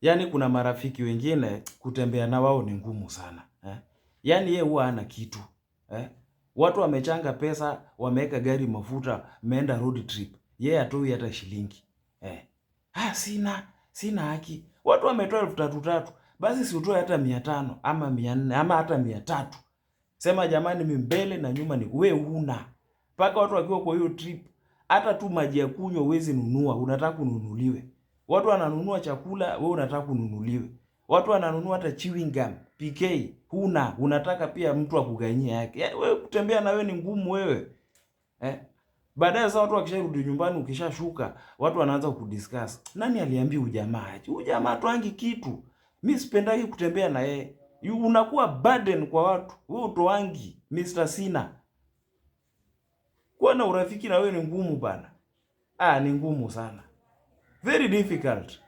Yaani kuna marafiki wengine kutembea na wao ni ngumu sana. Yaani yeye huwa hana kitu. Watu wamechanga pesa, wameweka gari mafuta, meenda road trip. Yeye hatoi hata shilingi. Sina haki. Watu wametoa 3,300. Basi si utoe hata 500 ama 400 ama hata 300. Sema jamani, mimi mbele na nyuma ni wewe una. Paka watu wakiwa kwa hiyo trip, hata tu maji ya kunywa uwezi nunua, unataka kununuliwe. Watu wananunua chakula, wewe unataka kununuliwe. Watu wananunua hata chewing gum, PK, unataka pia mtu akuganyie yake. Wewe kutembea na wewe ni ngumu wewe. Baadaye sasa watu wakisharudi nyumbani, ukishashuka, watu wanaanza kudiscuss. Nani aliambia ujamaa aje? Ujamaa twangi kitu. Mimi sipendagi kutembea na yeye. Unakuwa burden kwa watu. Wewe utoangi, Mr. Sina. Kuwa na urafiki na wewe ni ngumu bana. Ni ngumu sana. Very difficult.